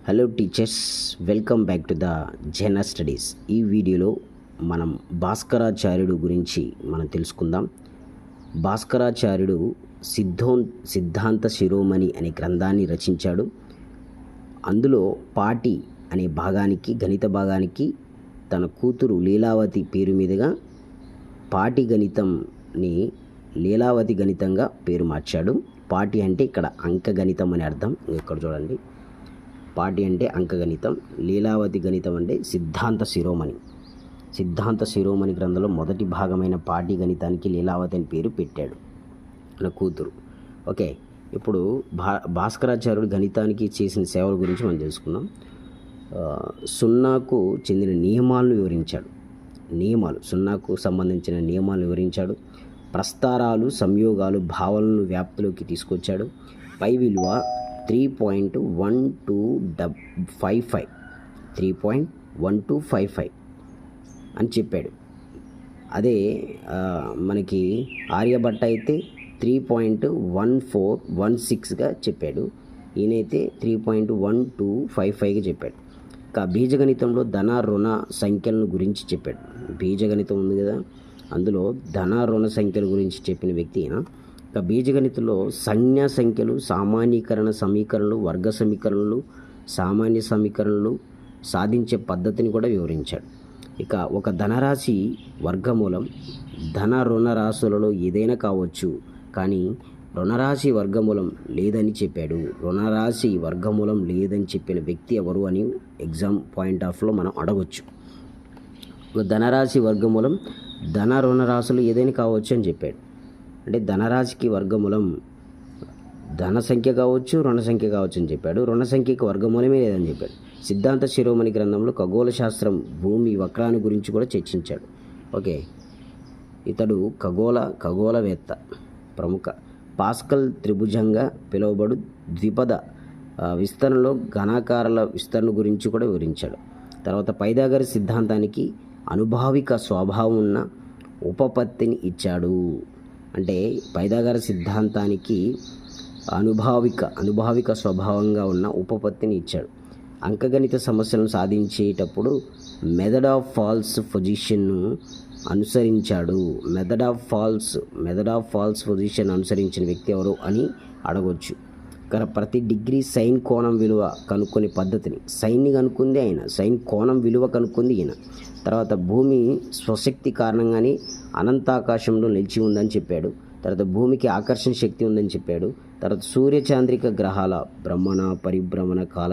Hello teachers, welcome back to the Jena studies. ఈ వీడియోలో మనం భాస్కరాచార్యుడు గురించి మనం తెలుసుకుందాం. భాస్కరాచార్యుడు సిద్ధాంత శిరోమణి అనే గ్రంథాన్ని రచించాడు. అందులో పాటి అనే భాగానికి, గణిత భాగానికి తన కూతురు లీలావతి పేరు మీదుగా పాటి గణితంని లీలావతి గణితంగా పేరు మార్చాడు. పాటి అంటే ఇక్కడ అంకగణితం అని అర్థం. ఇక్కడ చూడండి, పాటి అంటే అంకగణితం, లీలావతి గణితం అంటే సిద్ధాంత శిరోమణి గ్రంథంలో మొదటి భాగమైన పాటి గణితానికి లీలావతి అని పేరు పెట్టాడు నా కూతురు. ఓకే, ఇప్పుడు భాస్కరాచార్యుడు గణితానికి చేసిన సేవల గురించి మనం తెలుసుకుందాం. సున్నాకు చెందిన నియమాలను వివరించాడు. సున్నాకు సంబంధించిన నియమాలను వివరించాడు. ప్రస్తారాలు, సంయోగాలు, భావనలను వ్యాప్తిలోకి తీసుకొచ్చాడు. పై విలువ 3.1255 అని చెప్పాడు. అదే మనకి ఆర్యభట్ట అయితే 3.1416గా చెప్పాడు. ఈయనైతే 3.1255గా చెప్పాడు. ఇంకా బీజగణితంలో ధన రుణ సంఖ్యలను గురించి చెప్పాడు. బీజగణితం ఉంది కదా, అందులో ధన రుణ సంఖ్యల గురించి చెప్పిన వ్యక్తి ఈయన. ఇక బీజగణితంలో సంజ్ఞా సంఖ్యలు, సామాన్యీకరణ సమీకరణలు, వర్గ సమీకరణలు, సామాన్య సమీకరణలు సాధించే పద్ధతిని కూడా వివరించాడు. ఇక ఒక ధనరాశి వర్గమూలం ధన రుణ రాశులలో ఏదైనా కావచ్చు, కానీ రుణరాశి వర్గమూలం లేదని చెప్పాడు. రుణరాశి వర్గమూలం లేదని చెప్పిన వ్యక్తి ఎవరు అని ఎగ్జామ్ పాయింట్ ఆఫ్లో మనం అడగవచ్చు. ధనరాశి వర్గమూలం ధన రుణ రాశులు ఏదైనా కావచ్చు అని చెప్పాడు. అంటే ధనరాశికి వర్గమూలం ధన సంఖ్య కావచ్చు, రుణ సంఖ్య కావచ్చు అని చెప్పాడు. రుణ సంఖ్యకి వర్గమూలమే లేదని చెప్పాడు. సిద్ధాంత శిరోమణి గ్రంథంలో ఖగోళ శాస్త్రం, భూమి వక్రాన్ని గురించి కూడా చర్చించాడు. ఓకే, ఇతడు ఖగోళవేత్త, ప్రముఖ. పాస్కల్ త్రిభుజంగా పిలువబడు ద్విపద విస్తరణలో ఘనాకారాల విస్తరణ గురించి కూడా వివరించాడు. తర్వాత పైథాగరస్ సిద్ధాంతానికి అనుభావిక స్వభావం ఉన్న ఉపపత్తిని ఇచ్చాడు. అంటే పైథాగరస్ సిద్ధాంతానికి అనుభావిక స్వభావంగా ఉన్న ఉపపత్తిని ఇచ్చాడు. అంకగణిత సమస్యలను సాధించేటప్పుడు మెథడ్ ఆఫ్ ఫాల్స్ పొజిషన్ను అనుసరించాడు. మెథడ్ ఆఫ్ ఫాల్స్ పొజిషన్ అనుసరించిన వ్యక్తి ఎవరు అని అడగవచ్చు. ఇక్కడ ప్రతి డిగ్రీ సైన్ కోణం విలువ కనుక్కునే పద్ధతిని, సైన్ని కనుక్కుంది ఆయన, సైన్ కోణం విలువ కనుక్కుంది ఈయన. తర్వాత భూమి స్వశక్తి కారణంగానే అనంతాకాశంలో నిలిచి ఉందని చెప్పాడు. తర్వాత భూమికి ఆకర్షణ శక్తి ఉందని చెప్పాడు. తర్వాత సూర్యచాంద్రిక గ్రహాల భ్రమణ పరిభ్రమణ కాల